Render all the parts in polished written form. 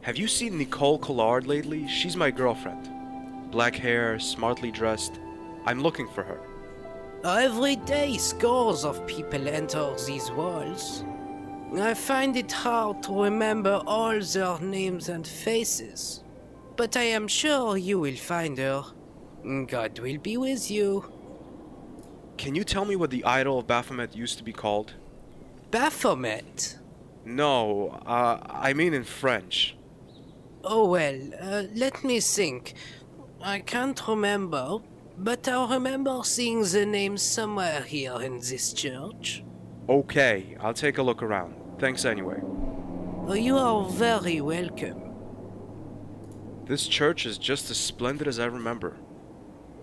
Have you seen Nicole Collard lately? She's my girlfriend. Black hair, smartly dressed. I'm looking for her. Every day scores of people enter these walls. I find it hard to remember all their names and faces. But I am sure you will find her. God will be with you. Can you tell me what the idol of Baphomet used to be called? Baphomet? No, I mean in French. Oh well, let me think. I can't remember, but I remember seeing the name somewhere here in this church. Okay, I'll take a look around. Thanks anyway. You are very welcome. This church is just as splendid as I remember.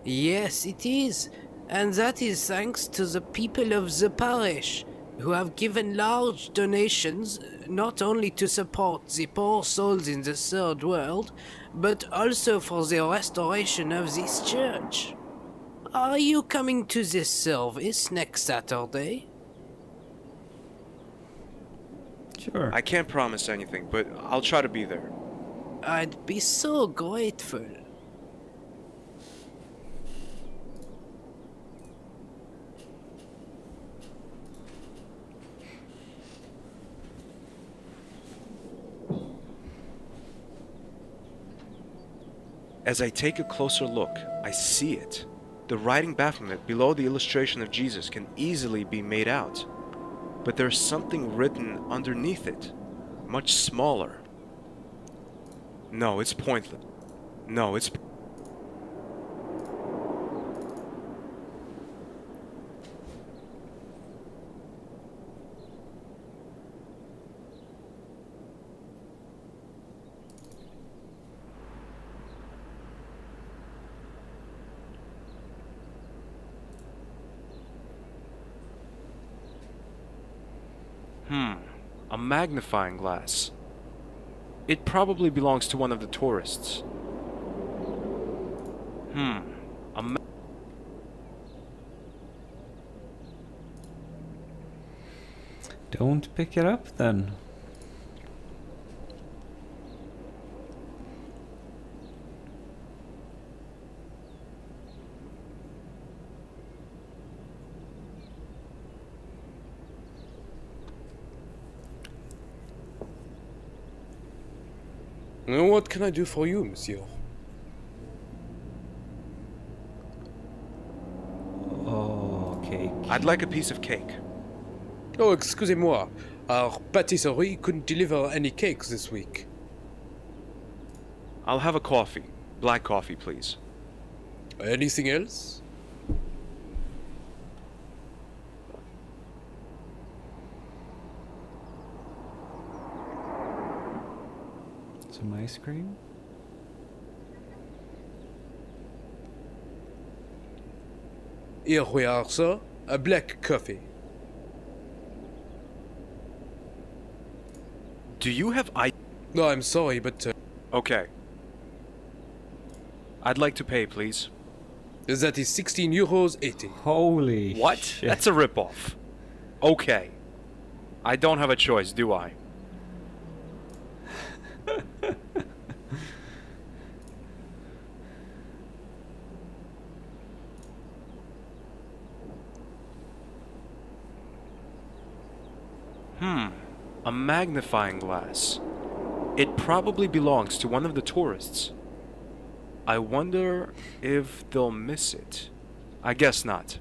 Yes, it is. And that is thanks to the people of the parish, who have given large donations not only to support the poor souls in the third world, but also for the restoration of this church. Are you coming to this service next Saturday? Sure. I can't promise anything, but I'll try to be there. I'd be so grateful. As I take a closer look, I see it. The writing Baphomet below the illustration of Jesus can easily be made out. But there's something written underneath it, much smaller. No, it's pointless. No, it's... A magnifying glass. It probably belongs to one of the tourists. Don't pick it up then. What can I do for you, monsieur? Oh, cake. I'd like a piece of cake. Oh, excusez-moi. Our patisserie couldn't deliver any cakes this week. I'll have a coffee. Black coffee, please. Anything else? Some ice cream? Here we are, sir. A black coffee. Do you have No, I'm sorry, but Okay. I'd like to pay, please. that is 16 euros 80. Holy What? shit. That's a ripoff. Okay. I don't have a choice, do I? A magnifying glass. It probably belongs to one of the tourists. I wonder if they'll miss it. I guess not.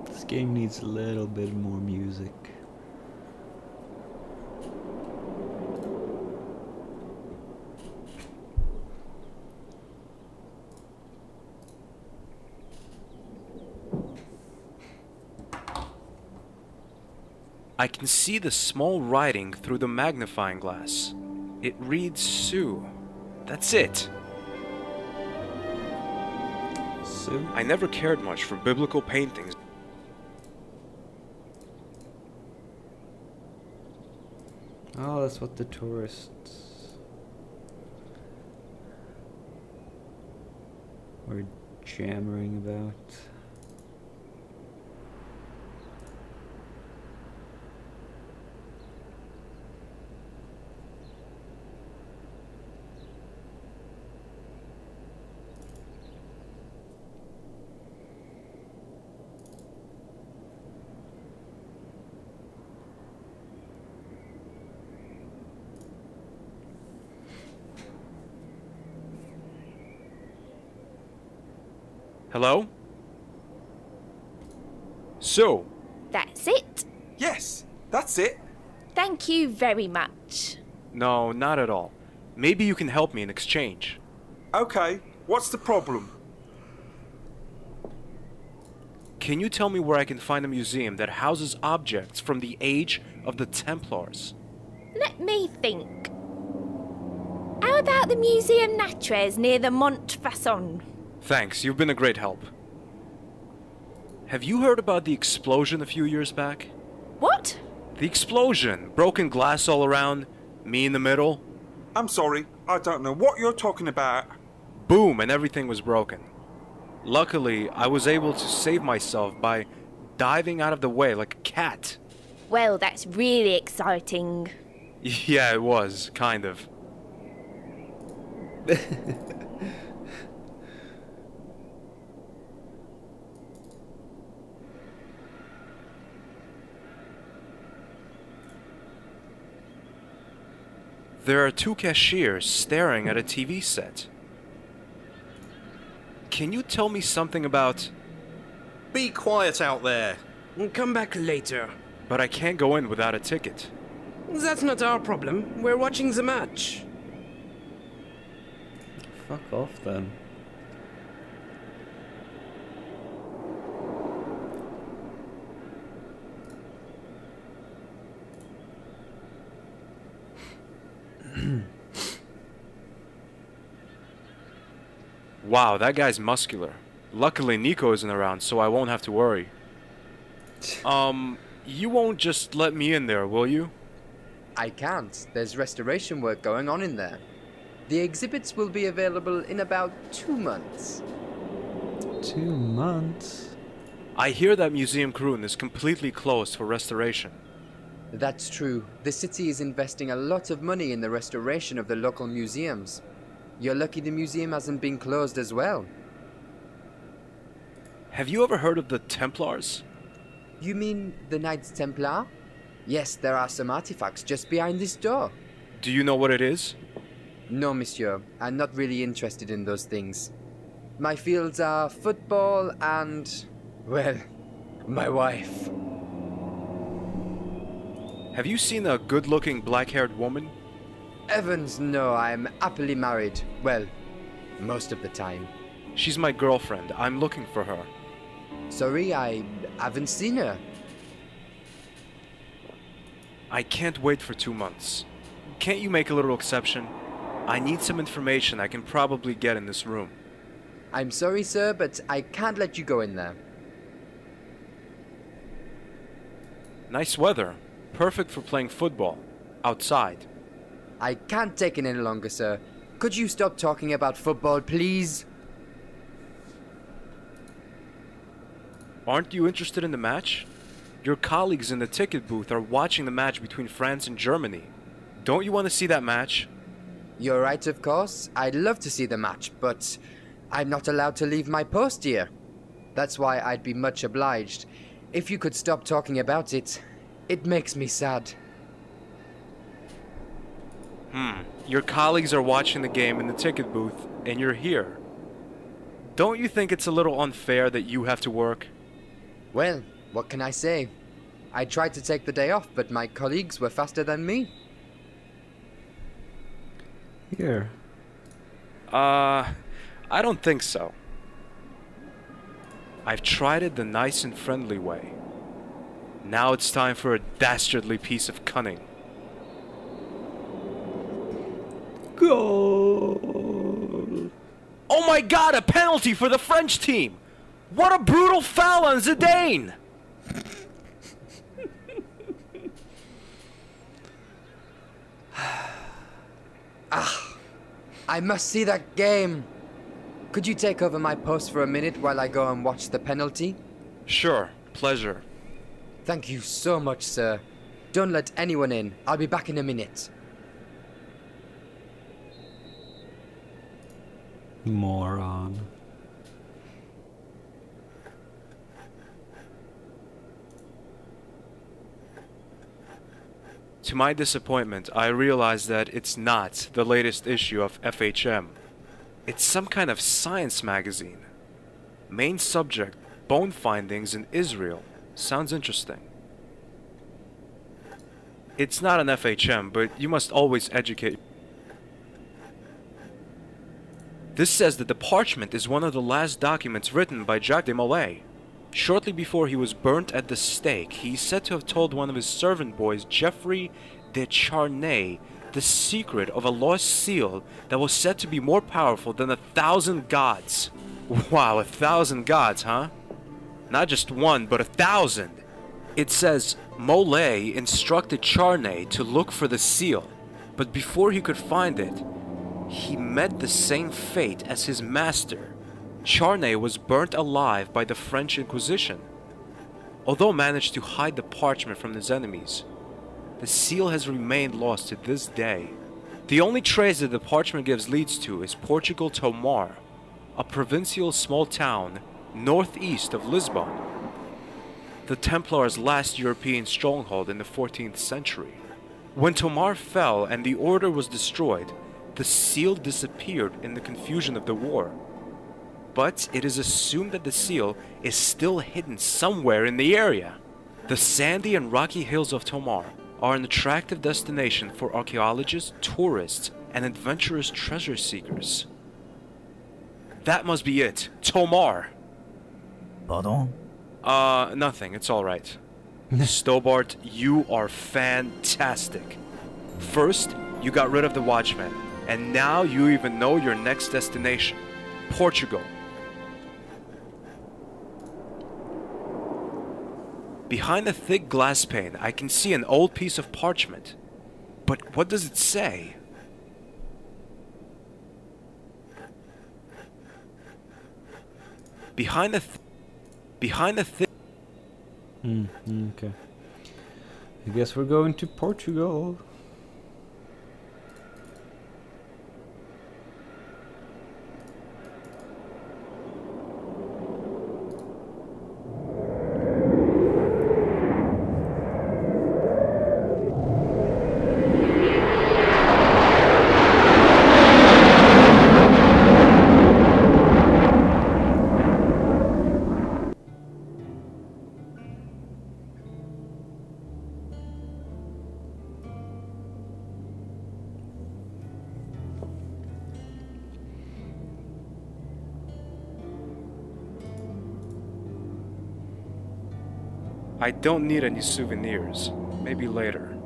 This game needs a little bit more music. I can see the small writing through the magnifying glass. It reads Sue. That's it. So, I never cared much for biblical paintings. oh, that's what the tourists... Or jammering about. Hello? So, That's it. Yes, that's it. Thank you very much. no, not at all. Maybe you can help me in exchange. Okay, what's the problem? Can you tell me where I can find a museum that houses objects from the age of the Templars? Let me think. How about the Museum Natres near the Montfaucon? Thanks, you've been a great help. Have you heard about the explosion a few years back? What? The explosion! Broken glass all around, me in the middle. I'm sorry, I don't know what you're talking about. Boom, and everything was broken. Luckily, I was able to save myself by diving out of the way like a cat. Well, that's really exciting. Yeah, it was, kind of. There are two cashiers staring at a TV set. Can you tell me something about... Be quiet out there. Come back later. But I can't go in without a ticket. That's not our problem. We're watching the match. Fuck off then. Wow, that guy's muscular. Luckily Nico isn't around, so I won't have to worry. You won't just let me in there, will you? I can't. There's restoration work going on in there. The exhibits will be available in about 2 months. 2 months? I hear that Museum Kroon is completely closed for restoration. That's true. The city is investing a lot of money in the restoration of the local museums. You're lucky the museum hasn't been closed as well. Have you ever heard of the Templars? You mean the Knights Templar? Yes, there are some artifacts just behind this door. Do you know what it is? No, monsieur. I'm not really interested in those things. My fields are football and... well, my wife. Have you seen a good-looking black-haired woman? Evans, no, I'm happily married. Well, most of the time. She's my girlfriend. I'm looking for her. Sorry, I haven't seen her. I can't wait for 2 months. Can't you make a little exception? I need some information I can probably get in this room. I'm sorry, sir, but I can't let you go in there. Nice weather. Perfect for playing football. Outside. I can't take it any longer, sir. Could you stop talking about football, please? Aren't you interested in the match? Your colleagues in the ticket booth are watching the match between France and Germany. Don't you want to see that match? You're right, of course. I'd love to see the match, but I'm not allowed to leave my post here. That's why I'd be much obliged. If you could stop talking about it, it makes me sad. Your colleagues are watching the game in the ticket booth, and you're here. Don't you think it's a little unfair that you have to work? Well, what can I say? I tried to take the day off, but my colleagues were faster than me. Here. I don't think so. I've tried it the nice and friendly way. Now it's time for a dastardly piece of cunning. Goal! Oh my god, a penalty for the French team! What a brutal foul on Zidane! I must see that game. Could you take over my post for a minute while I go and watch the penalty? Sure, pleasure. Thank you so much, sir. Don't let anyone in. I'll be back in a minute. Moron. To my disappointment, I realize that it's not the latest issue of FHM. It's some kind of science magazine. Main subject, bone findings in Israel. Sounds interesting. It's not an FHM, but you must always educate. This says that the parchment is one of the last documents written by Jacques de Molay. Shortly before he was burnt at the stake, he's said to have told one of his servant boys, Geoffrey de Charnay, the secret of a lost seal that was said to be more powerful than 1,000 gods. Wow, 1,000 gods, huh? Not just one, but 1,000. It says, Molay instructed Charnay to look for the seal, but before he could find it, he met the same fate as his master. Charnay was burnt alive by the French Inquisition. Although managed to hide the parchment from his enemies, the seal has remained lost to this day. The only trace that the parchment gives leads to is Portugal Tomar, a provincial small town northeast of Lisbon, the Templars' last European stronghold in the 14th century. When Tomar fell and the order was destroyed, the seal disappeared in the confusion of the war. But it is assumed that the seal is still hidden somewhere in the area. The sandy and rocky hills of Tomar are an attractive destination for archaeologists, tourists, and adventurous treasure seekers. That must be it. Tomar! Pardon? Nothing. It's alright. Stobart, you are fantastic. First, you got rid of the Watchmen, and now you even know your next destination. Portugal. Behind the thick glass pane, I can see an old piece of parchment. But what does it say? Behind the thick... Okay. I guess we're going to Portugal. I don't need any souvenirs. Maybe later.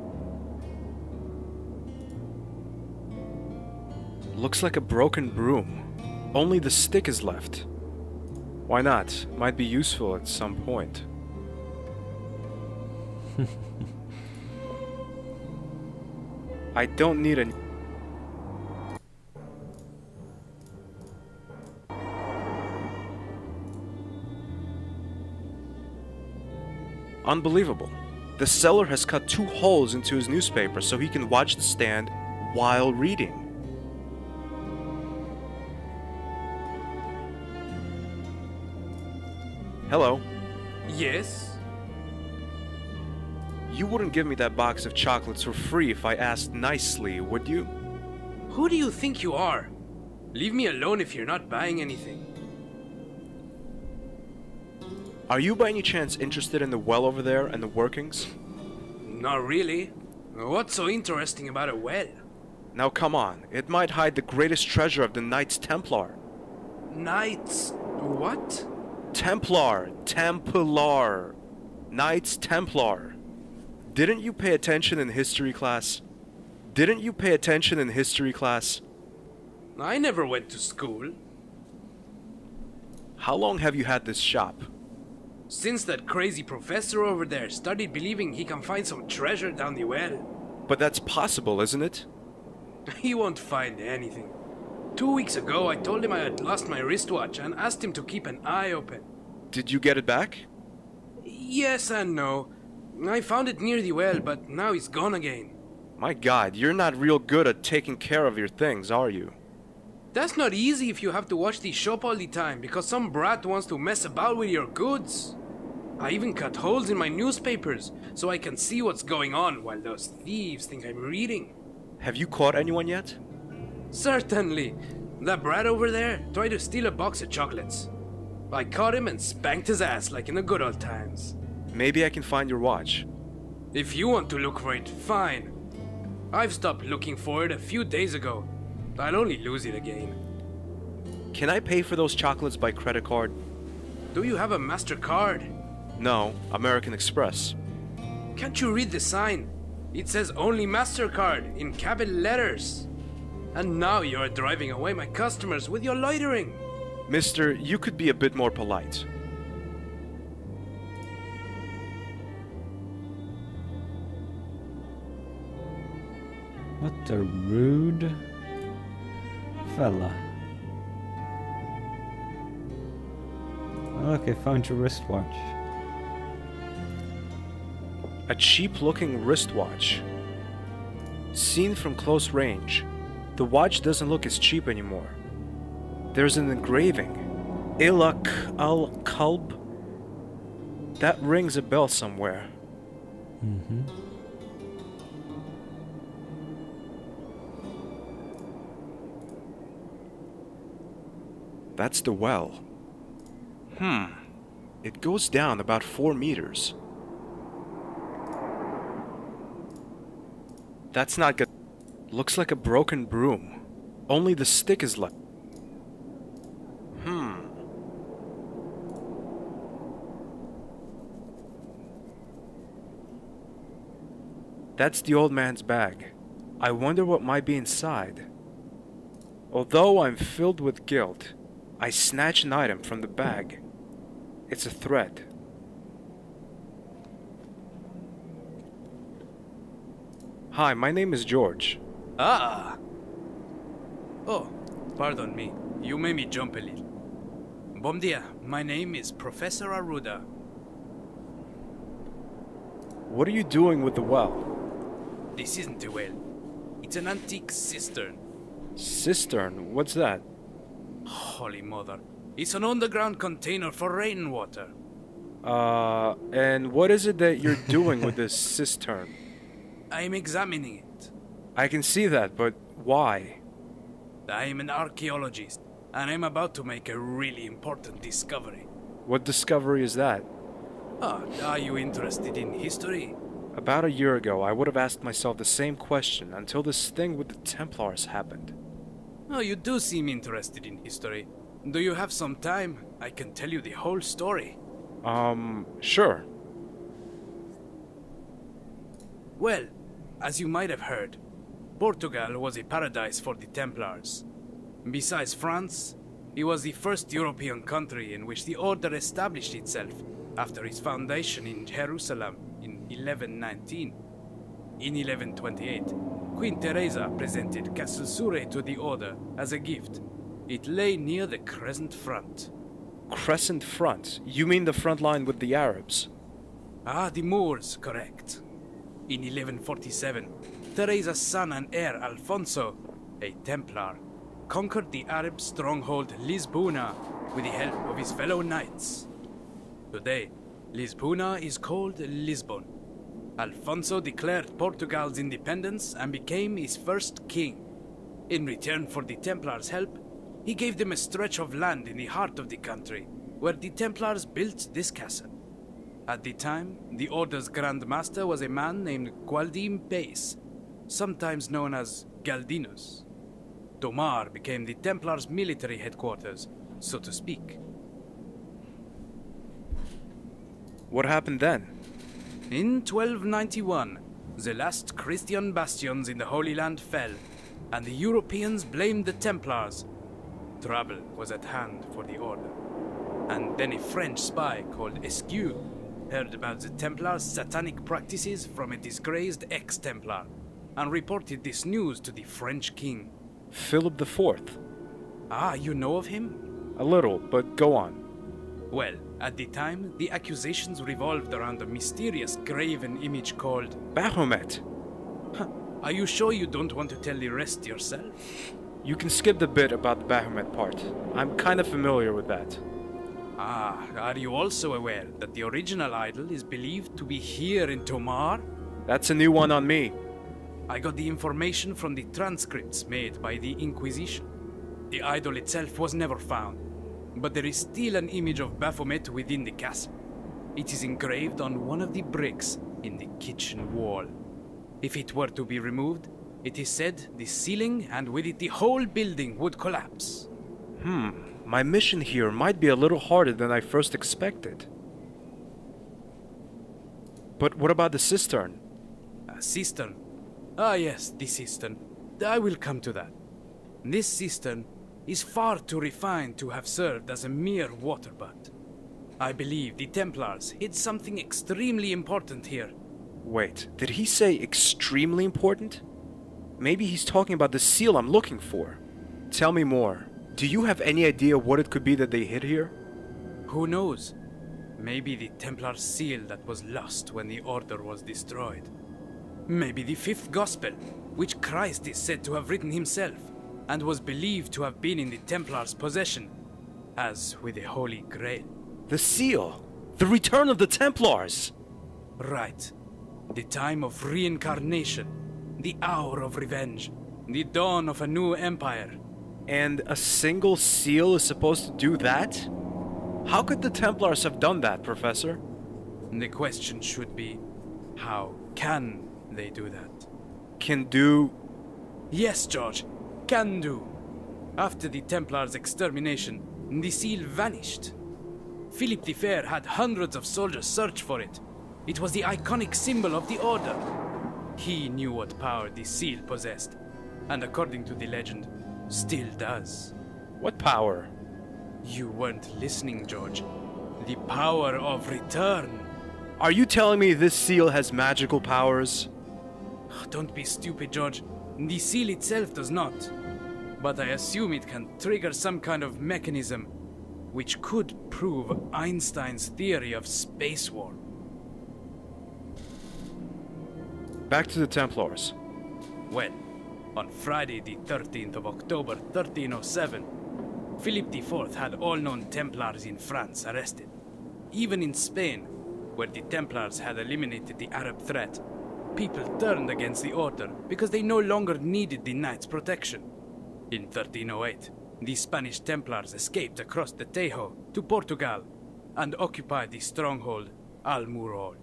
Looks like a broken broom. Only the stick is left. Why not? Might be useful at some point. I don't need any... Unbelievable. The seller has cut 2 holes into his newspaper so he can watch the stand while reading. Hello. Yes? You wouldn't give me that box of chocolates for free if I asked nicely, would you? Who do you think you are? Leave me alone if you're not buying anything. Are you by any chance interested in the well over there and the workings? Not really. What's so interesting about a well? Now come on, it might hide the greatest treasure of the Knights Templar. Knights... what? Templar! Templar! Knights Templar. Didn't you pay attention in history class? Didn't you pay attention in history class? I never went to school. How long have you had this shop? Since that crazy professor over there started believing he can find some treasure down the well. But that's possible, isn't it? He won't find anything. 2 weeks ago, I told him I had lost my wristwatch and asked him to keep an eye open. Did you get it back? Yes and no. I found it near the well, but now it's gone again. My God, you're not real good at taking care of your things, are you? That's not easy if you have to watch the shop all the time because some brat wants to mess about with your goods. I even cut holes in my newspapers so I can see what's going on while those thieves think I'm reading. Have you caught anyone yet? Certainly. That brat over there tried to steal a box of chocolates. I caught him and spanked his ass like in the good old times. Maybe I can find your watch. If you want to look for it, fine. I've stopped looking for it a few days ago. I'll only lose it again. Can I pay for those chocolates by credit card? Do you have a MasterCard? No, American Express. Can't you read the sign? It says only MasterCard in capital letters. And now you're driving away my customers with your loitering. Mister, you could be a bit more polite. What a rude fella. Look, I found your wristwatch. A cheap-looking wristwatch. Seen from close range, the watch doesn't look as cheap anymore. There's an engraving. Ilak al-Kalb. That rings a bell somewhere. Mm-hmm. That's the well. It goes down about 4 meters. That's not good. Looks like a broken broom. Only the stick is left. That's the old man's bag. I wonder what might be inside. Although I'm filled with guilt, I snatch an item from the bag. It's a thread. Hi, my name is George. Ah! Oh, pardon me. You made me jump a little. Bom dia. My name is Professor Arruda. What are you doing with the well? This isn't a well. It's an antique cistern. Cistern? What's that? Holy mother. It's an underground container for rainwater. And what is it that you're doing with this cistern? I'm examining it. I can see that, but why? I'm an archaeologist, and I'm about to make a really important discovery. What discovery is that? Are you interested in history? About a year ago, I would have asked myself the same question until this thing with the Templars happened. Oh, you do seem interested in history. Do you have some time? I can tell you the whole story. Sure. Well, as you might have heard, Portugal was a paradise for the Templars. Besides France, it was the first European country in which the order established itself after its foundation in Jerusalem in 1119. In 1128, Queen Teresa presented Castle Sure to the order as a gift. It lay near the Crescent Front. Crescent Front? You mean the front line with the Arabs? Ah, the Moors, correct. In 1147, Teresa's son and heir Alfonso, a Templar, conquered the Arab stronghold Lisbona with the help of his fellow knights. Today, Lisbona is called Lisbon. Alfonso declared Portugal's independence and became its first king. In return for the Templars' help, he gave them a stretch of land in the heart of the country, where the Templars built this castle. At the time, the Order's Grand Master was a man named Gualdim Pace, sometimes known as Galdinus. Tomar became the Templars' military headquarters, so to speak. What happened then? In 1291, the last Christian bastions in the Holy Land fell, and the Europeans blamed the Templars. Trouble was at hand for the Order. And then a French spy called Esquieu heard about the Templars' satanic practices from a disgraced ex-Templar, and reported this news to the French king. Philip IV? Ah, you know of him? A little, but go on. Well, at the time, the accusations revolved around a mysterious graven image called... Baphomet! Are you sure you don't want to tell the rest yourself? You can skip the bit about the Baphomet part. I'm kind of familiar with that. Ah, are you also aware that the original idol is believed to be here in Tomar? That's a new one on me. I got the information from the transcripts made by the Inquisition. The idol itself was never found, but there is still an image of Baphomet within the castle. It is engraved on one of the bricks in the kitchen wall. If it were to be removed, it is said the ceiling and with it the whole building would collapse. My mission here might be a little harder than I first expected. But what about the cistern? A cistern? Ah yes, the cistern. I will come to that. This cistern is far too refined to have served as a mere water butt. I believe the Templars hid something extremely important here. Wait, did he say extremely important? Maybe he's talking about the seal I'm looking for. Tell me more. Do you have any idea what it could be that they hid here? Who knows? Maybe the Templar seal that was lost when the Order was destroyed. Maybe the fifth Gospel, which Christ is said to have written himself, and was believed to have been in the Templars' possession, as with the Holy Grail. The seal! The return of the Templars! Right. The time of reincarnation, the hour of revenge, the dawn of a new empire. And a single seal is supposed to do that? How could the Templars have done that, Professor? The question should be, how can they do that? Can do... Yes, George, can do. After the Templars' extermination, the seal vanished. Philip the Fair had hundreds of soldiers search for it. It was the iconic symbol of the Order. He knew what power the seal possessed, and according to the legend, still does. What power? You weren't listening, George. The power of return. Are you telling me this seal has magical powers? Don't be stupid, George. The seal itself does not. But I assume it can trigger some kind of mechanism which could prove Einstein's theory of space warp. Back to the Templars. Well, on Friday the 13th of October 1307, Philip IV had all known Templars in France arrested. Even in Spain, where the Templars had eliminated the Arab threat, people turned against the Order because they no longer needed the Knights' protection. In 1308, the Spanish Templars escaped across the Tajo to Portugal and occupied the stronghold Almurol.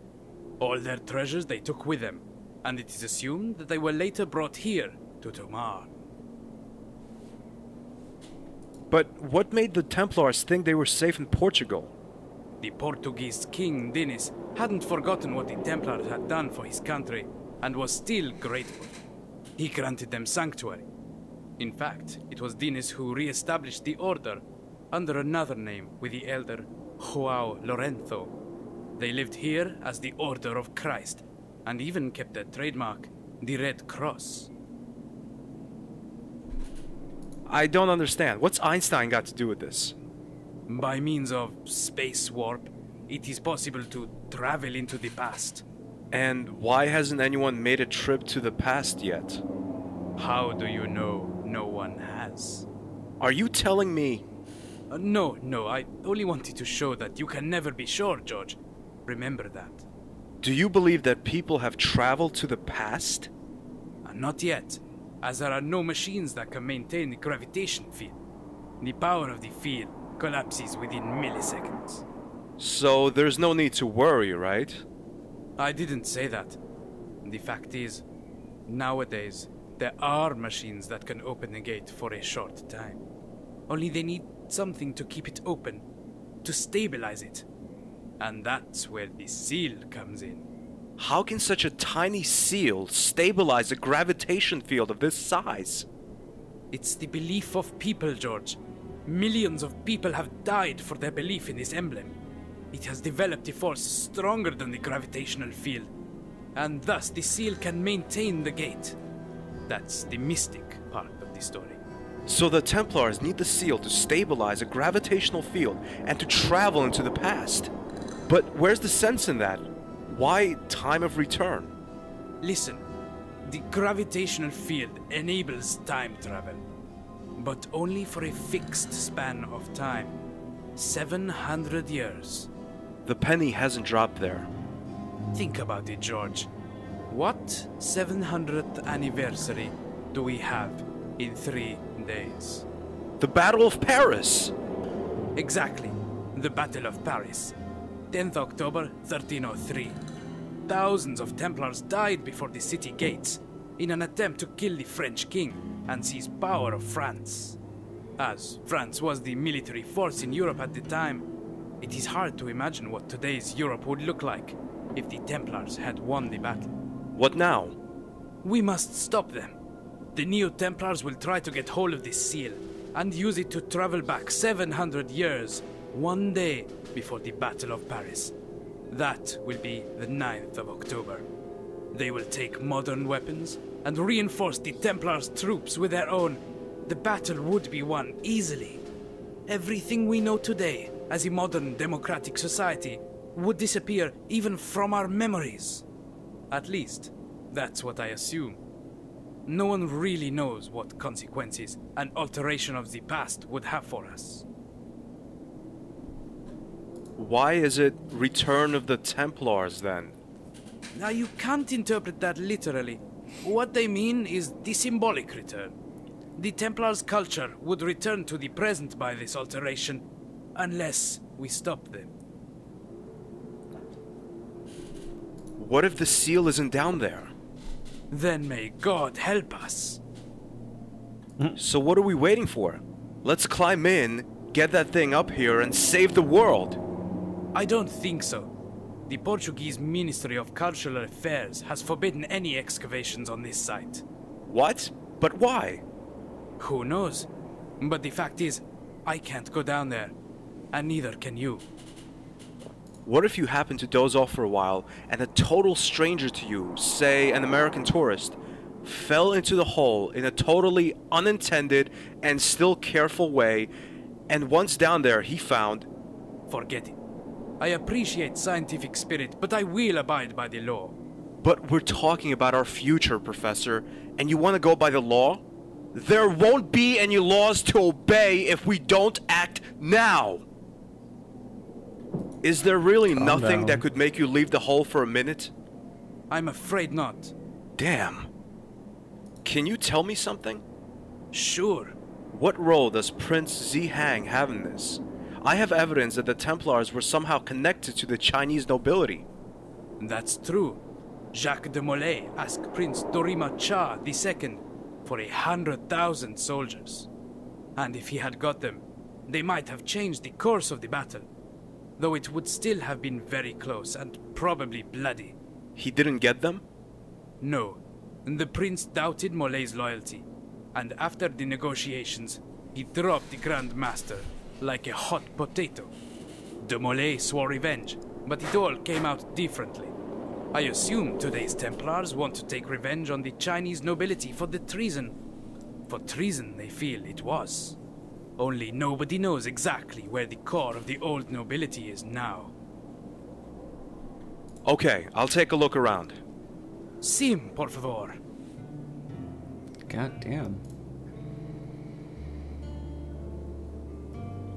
All their treasures they took with them, and it is assumed that they were later brought here to Tomar. But what made the Templars think they were safe in Portugal? The Portuguese king Dinis hadn't forgotten what the Templars had done for his country and was still grateful. He granted them sanctuary. In fact, it was Dinis who re-established the Order under another name with the elder João Lorenzo. They lived here as the Order of Christ and even kept their trademark, the Red Cross. I don't understand. What's Einstein got to do with this? By means of space warp, it is possible to travel into the past. And why hasn't anyone made a trip to the past yet? How do you know no one has? Are you telling me... No, I only wanted to show that you can never be sure, George. Remember that. Do you believe that people have traveled to the past? Not yet, as there are no machines that can maintain the gravitation field. The power of the field collapses within milliseconds. So there's no need to worry, right? I didn't say that. The fact is, nowadays, there are machines that can open the gate for a short time. Only they need something to keep it open, to stabilize it. And that's where the seal comes in. How can such a tiny seal stabilize a gravitation field of this size? It's the belief of people, George. Millions of people have died for their belief in this emblem. It has developed a force stronger than the gravitational field, and thus the seal can maintain the gate. That's the mystic part of the story. So the Templars need the seal to stabilize a gravitational field and to travel into the past. But where's the sense in that? Why time of return? Listen, the gravitational field enables time travel, but only for a fixed span of time. 700 years. The penny hasn't dropped there. Think about it, George. What 700th anniversary do we have in 3 days? The Battle of Paris! Exactly. The Battle of Paris. 10th October 1303. Thousands of Templars died before the city gates in an attempt to kill the French king and seize power of France. As France was the military force in Europe at the time, it is hard to imagine what today's Europe would look like if the Templars had won the battle. What now? We must stop them. The Neo-Templars will try to get hold of this seal and use it to travel back 700 years, one day before the Battle of Paris. That will be the 9th of October. They will take modern weapons and reinforce the Templars' troops with their own. The battle would be won easily. Everything we know today as a modern democratic society would disappear even from our memories. At least, that's what I assume. No one really knows what consequences an alteration of the past would have for us. Why is it Return of the Templars then? Now you can't interpret that literally. What they mean is the symbolic return. The Templars' culture would return to the present by this alteration, unless we stop them. What if the seal isn't down there? Then may God help us. So what are we waiting for? Let's climb in, get that thing up here, and save the world. I don't think so. The Portuguese Ministry of Cultural Affairs has forbidden any excavations on this site. What? But why? Who knows? But the fact is, I can't go down there, and neither can you. What if you happen to doze off for a while and a total stranger to you, say an American tourist, fell into the hole in a totally unintended and still careful way, and once down there he found... Forget it. I appreciate scientific spirit, but I will abide by the law. But we're talking about our future, Professor, and you want to go by the law? There won't be any laws to obey if we don't act now! Is there really nothing that could make you leave the hole for a minute? I'm afraid not. Damn. Can you tell me something? Sure. What role does Prince Zihang have in this? I have evidence that the Templars were somehow connected to the Chinese nobility. That's true. Jacques de Molay asked Prince Dorima Cha II for 100,000 soldiers. And if he had got them, they might have changed the course of the battle. Though it would still have been very close and probably bloody. He didn't get them? No. The prince doubted Molay's loyalty. And after the negotiations, he dropped the Grand Master like a hot potato. De Molay swore revenge, but it all came out differently. I assume today's Templars want to take revenge on the Chinese nobility for the treason. For treason, they feel it was. Only nobody knows exactly where the core of the old nobility is now. Okay, I'll take a look around. Sim, por favor. God damn.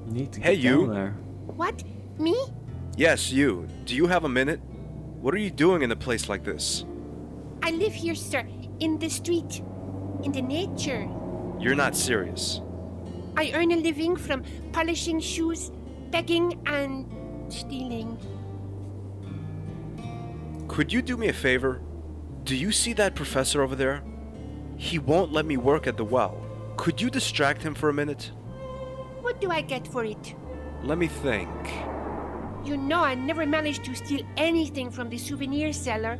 Need to Hey, get you. down there. What? Me? Yes, you. Do you have a minute? What are you doing in a place like this? I live here, sir. In the street. In the nature. You're not serious. I earn a living from polishing shoes, begging, and stealing. Could you do me a favor? Do you see that professor over there? He won't let me work at the well. Could you distract him for a minute? What do I get for it? Let me think. You know I never managed to steal anything from the souvenir seller.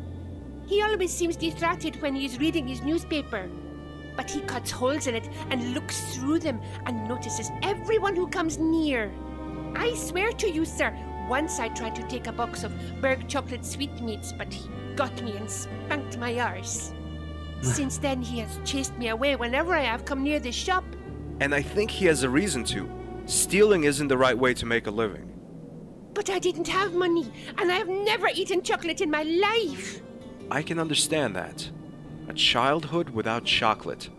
He always seems distracted when he is reading his newspaper. But he cuts holes in it and looks through them and notices everyone who comes near. I swear to you, sir, once I tried to take a box of Berg chocolate sweetmeats, but he got me and spanked my arse. Since then, he has chased me away whenever I have come near the shop. And I think he has a reason to. Stealing isn't the right way to make a living. But I didn't have money, and I have never eaten chocolate in my life. I can understand that. A childhood without chocolate.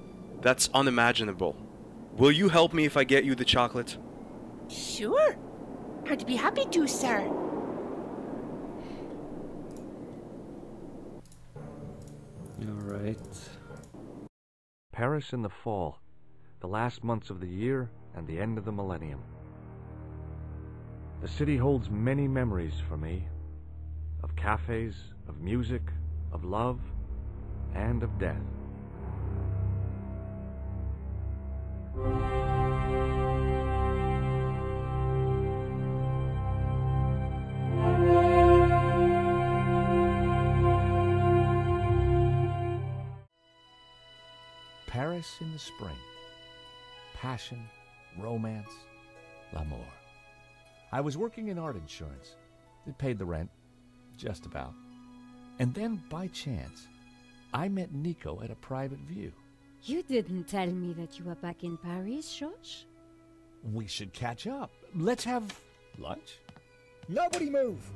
That's unimaginable. Will you help me if I get you the chocolate? Sure. I'd be happy to, sir. Alright. Paris in the fall, the last months of the year and the end of the millennium. The city holds many memories for me, of cafes, of music, of love, and of death. Paris in the spring. Passion, romance, l'amour. I was working in art insurance. It paid the rent, just about. And then, by chance, I met Nico at a private view. You didn't tell me that you were back in Paris, George? We should catch up. Let's have lunch. Nobody move!